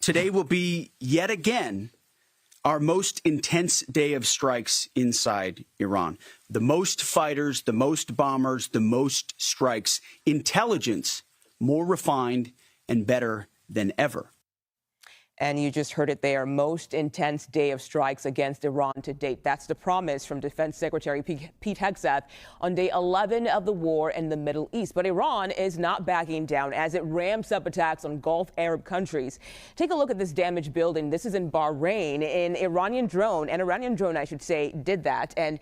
Today will be yet again our most intense day of strikes inside Iran. The most fighters, the most bombers, the most strikes. Intelligence more refined and better than ever. And you just heard it there, most intense day of strikes against Iran to date. That's the promise from Defense Secretary Pete Hegseth on day 11 of the war in the Middle East. But Iran is not backing down as it ramps up attacks on Gulf Arab countries. Take a look at this damaged building. This is in Bahrain. An Iranian drone, I should say, did that. And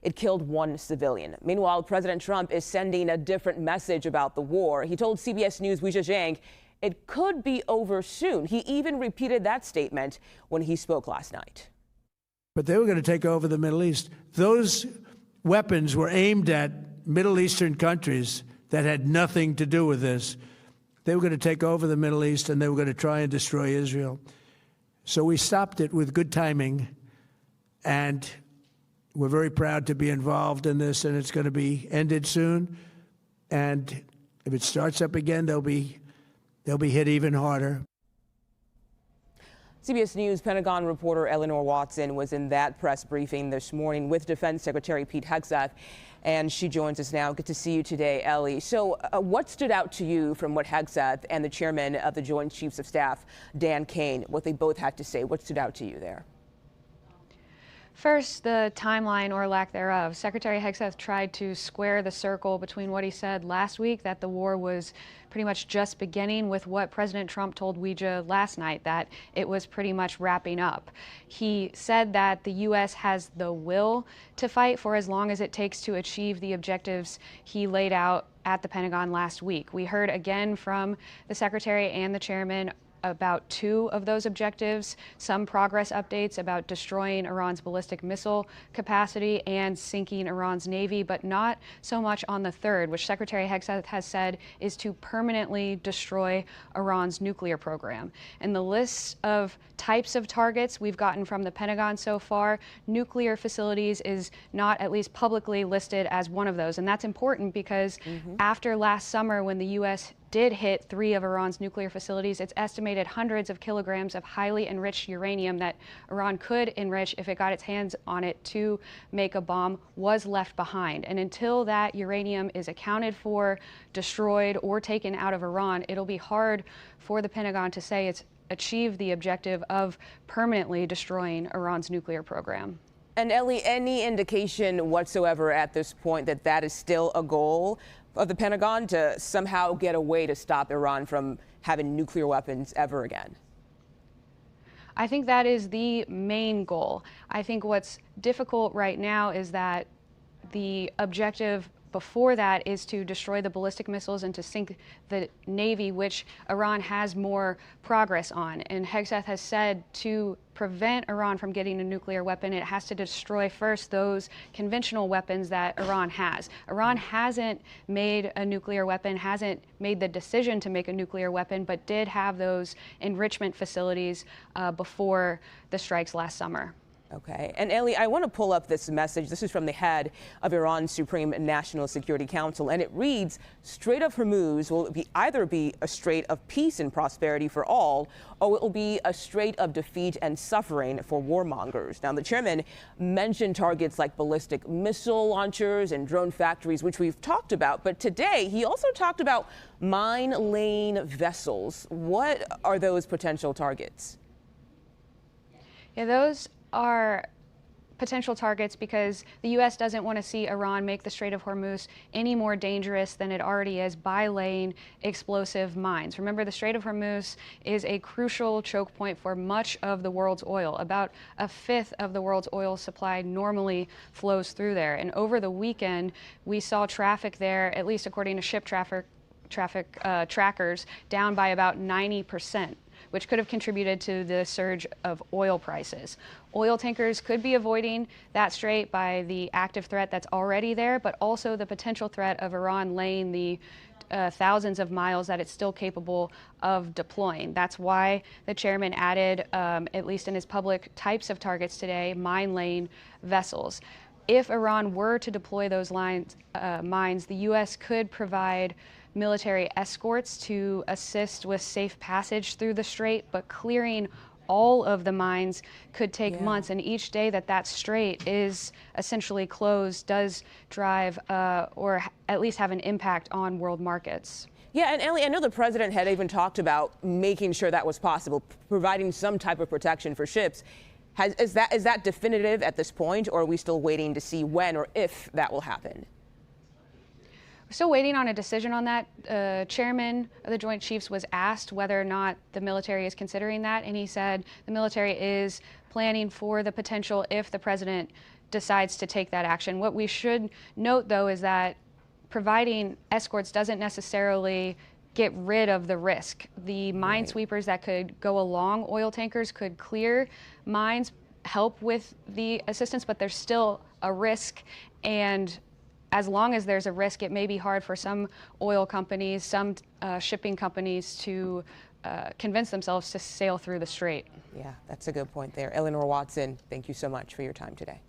it killed one civilian. Meanwhile, President Trump is sending a different message about the war. He told CBS News' Weijia Zhang it could be over soon. He even repeated that statement when he spoke last night. But they were going to take over the Middle East. Those weapons were aimed at Middle Eastern countries that had nothing to do with this. They were going to take over the Middle East, and they were going to try and destroy Israel. So we stopped it with good timing, and we're very proud to be involved in this, and it's going to be ended soon. And if it starts up again, they'll be hit even harder. CBS News Pentagon reporter Eleanor was in that press briefing this morning with Defense Secretary Pete Hegseth, and she joins us now. Good to see you today, Ellie. So what stood out to you from what Hegseth and the chairman of the Joint Chiefs of Staff, Dan Kane, what they both had to say? What stood out to you there? First, the timeline or lack thereof. Secretary Hegseth tried to square the circle between what he said last week, that the war was pretty much just beginning, with what President Trump told Weijia last night, that it was pretty much wrapping up. He said that the U.S. has the will to fight for as long as it takes to achieve the objectives he laid out at the Pentagon last week. We heard again from the Secretary and the Chairman about two of those objectives, some progress updates about destroying Iran's ballistic missile capacity and sinking Iran's Navy, but not so much on the third, which Secretary Hegseth has said is to permanently destroy Iran's nuclear program. And the list of types of targets we've gotten from the Pentagon so far, nuclear facilities is not at least publicly listed as one of those. And that's important because after last summer, when the U.S. did hit 3 of Iran's nuclear facilities, it's estimated hundreds of kilograms of highly enriched uranium that Iran could enrich if it got its hands on it to make a bomb was left behind. And until that uranium is accounted for, destroyed, or taken out of Iran, it'll be hard for the Pentagon to say it's achieved the objective of permanently destroying Iran's nuclear program. And Ellie, any indication whatsoever at this point that that is still a goal of the Pentagon, to somehow get a way to stop Iran from having nuclear weapons ever again? I think that is the main goal. I think what's difficult right now is that the objective before that is to destroy the ballistic missiles and to sink the Navy, which Iran has more progress on. And Hegseth has said to prevent Iran from getting a nuclear weapon, it has to destroy first those conventional weapons that Iran has. Iran hasn't made a nuclear weapon, hasn't made the decision to make a nuclear weapon, but did have those enrichment facilities before the strikes last summer. Okay. And Ellie, I want to pull up this message. This is from the head of Iran's Supreme National Security Council, and it reads, Strait of Hormuz will either be a strait of peace and prosperity for all, or it will be a strait of defeat and suffering for warmongers. Now, the chairman mentioned targets like ballistic missile launchers and drone factories, which we've talked about. But today, he also talked about mine-laying vessels. What are those potential targets? Yeah, those are potential targets because the U.S. doesn't want to see Iran make the Strait of Hormuz any more dangerous than it already is by laying explosive mines. Remember, the Strait of Hormuz is a crucial choke point for much of the world's oil. About a fifth of the world's oil supply normally flows through there. And over the weekend, we saw traffic there, at least according to ship traffic trackers, down by about 90%. Which could have contributed to the surge of oil prices. Oil tankers could be avoiding that strait by the active threat that's already there, but also the potential threat of Iran laying the thousands of miles that it's still capable of deploying. That's why the chairman added, at least in his public types of targets today, mine-laying vessels. If Iran were to deploy those mines, the U.S. could provide military escorts to assist with safe passage through the strait, but clearing all of the mines could take months, and each day that strait is essentially closed does drive or at least have an impact on world markets. Yeah, and Ellie, I know the president had even talked about making sure that was possible, providing some type of protection for ships. Is that definitive at this point, or are we still waiting to see when or if that will happen? We're still waiting on a decision on that. Chairman of the Joint Chiefs was asked whether or not the military is considering that, and he said the military is planning for the potential if the president decides to take that action. What we should note, though, is that providing escorts doesn't necessarily get rid of the risk. The minesweepers that could go along oil tankers could clear mines, help with the assistance, but there's still a risk. And as long as there's a risk, it may be hard for some oil companies, some shipping companies to convince themselves to sail through the strait. Yeah, that's a good point there. Eleanor Watson, thank you so much for your time today.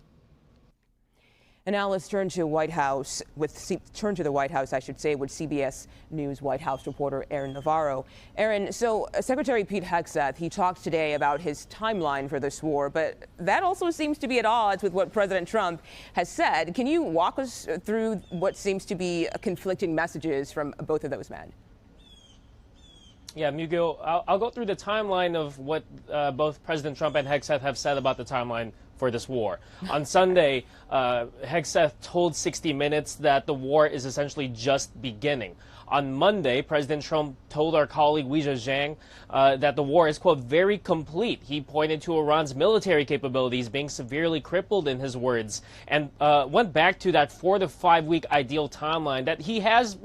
And now let's turn to the White House, I should say, with CBS News White House reporter Aaron Navarro. Aaron, so Secretary Pete Hegseth, he talked today about his timeline for this war, but that also seems to be at odds with what President Trump has said. Can you walk us through what seems to be conflicting messages from both of those men? Yeah, Mugo, I'll go through the timeline of what both President Trump and Hegseth have said about the timeline for this war. On Sunday, Hegseth told 60 Minutes that the war is essentially just beginning. On Monday, President Trump told our colleague Weijia Zhang that the war is, quote, very complete. He pointed to Iran's military capabilities being severely crippled, in his words, and went back to that 4 to 5 week ideal timeline that he has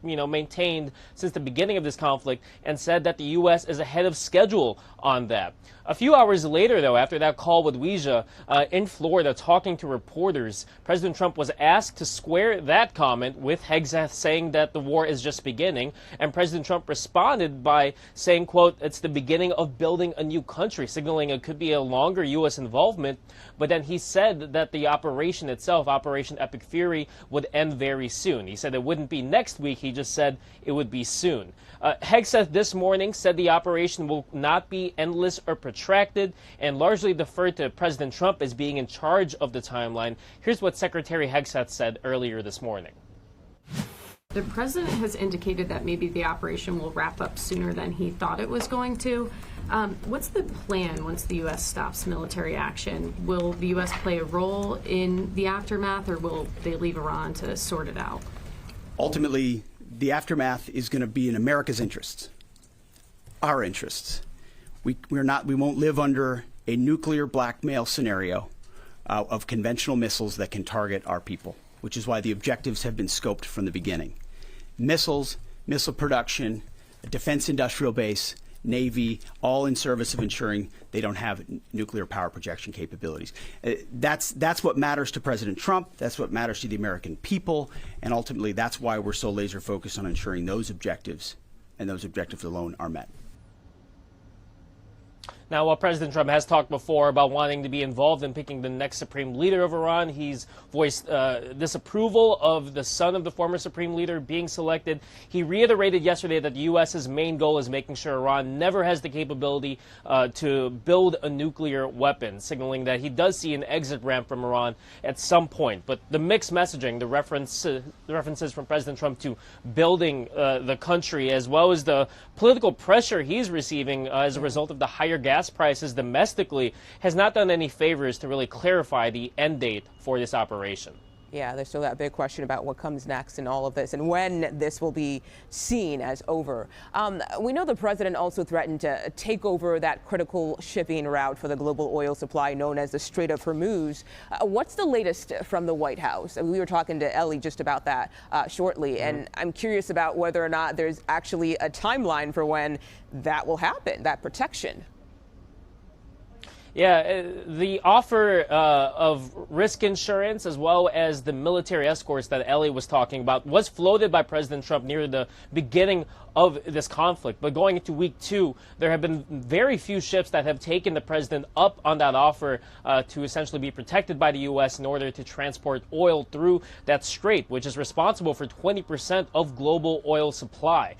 maintained since the beginning of this conflict, and said that the U.S. is ahead of schedule on that. A few hours later, though, after that call with Weijia in Florida talking to reporters, President Trump was asked to square that comment with Hegseth saying that the war is just beginning, and President Trump responded by saying, quote, it's the beginning of building a new country, signaling it could be a longer U.S. involvement. But then he said that the operation itself, Operation Epic Fury, would end very soon. He said it wouldn't be next week. He just said it would be soon. Hegseth this morning said the operation will not be endless or protracted, and largely deferred to President Trump as being in charge of the timeline. Here's what Secretary Hegseth said earlier this morning. The president has indicated that maybe the operation will wrap up sooner than he thought it was going to. What's the plan once the U.S. stops military action? Will the U.S. play a role in the aftermath, or will they leave Iran to sort it out? Ultimately, the aftermath is going to be in America's interests, our interests. We won't live under a nuclear blackmail scenario of conventional missiles that can target our people, which is why the objectives have been scoped from the beginning. Missiles, missile production, a defense industrial base, Navy, all in service of ensuring they don't have nuclear power projection capabilities. That's what matters to President Trump. That's what matters to the American people. And ultimately, that's why we're so laser focused on ensuring those objectives, and those objectives alone, are met. Now, while President Trump has talked before about wanting to be involved in picking the next supreme leader of Iran, he's voiced disapproval of the son of the former supreme leader being selected. He reiterated yesterday that the U.S.'s main goal is making sure Iran never has the capability to build a nuclear weapon, signaling that he does see an exit ramp from Iran at some point. But the mixed messaging, the references from President Trump to building the country, as well as the political pressure he's receiving as a result of the higher gas prices domestically, has not done any favors to really clarify the end date for this operation. Yeah, there's still that big question about what comes next in all of this and when this will be seen as over. We know the president also threatened to take over that critical shipping route for the global oil supply known as the Strait of Hormuz. What's the latest from the White House? We were talking to Ellie just about that shortly, and I'm curious about whether or not there's actually a timeline for when that will happen, that protection. Yeah, the offer of risk insurance as well as the military escorts that Ellie was talking about was floated by President Trump near the beginning of this conflict. But going into week 2, there have been very few ships that have taken the president up on that offer to essentially be protected by the U.S. in order to transport oil through that strait, which is responsible for 20% of global oil supply.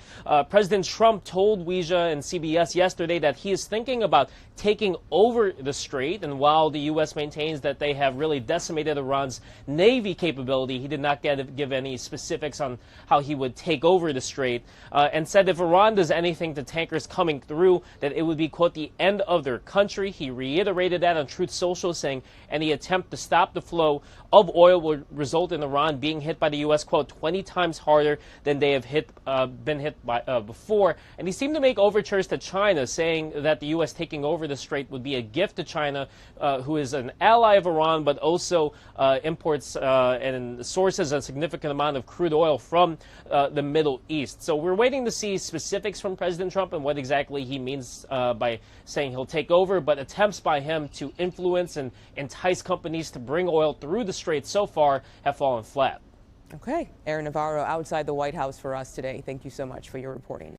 President Trump told Weijia and CBS yesterday that he is thinking about taking over the strait, and while the U.S. maintains that they have really decimated Iran's Navy capability, he did not give any specifics on how he would take over the strait, and said if Iran does anything to tankers coming through, that it would be, quote, the end of their country. He reiterated that on Truth Social, saying any attempt to stop the flow of oil would result in Iran being hit by the U.S., quote, 20 times harder than they have been hit by before. And he seemed to make overtures to China, saying that the U.S. taking over the strait would be a gift to China, who is an ally of Iran, but also imports and sources a significant amount of crude oil from the Middle East. So we're waiting to see specifics from President Trump and what exactly he means by saying he'll take over, but attempts by him to influence and entice companies to bring oil through the strait so far have fallen flat. Okay, Aaron Navarro outside the White House for us today. Thank you so much for your reporting.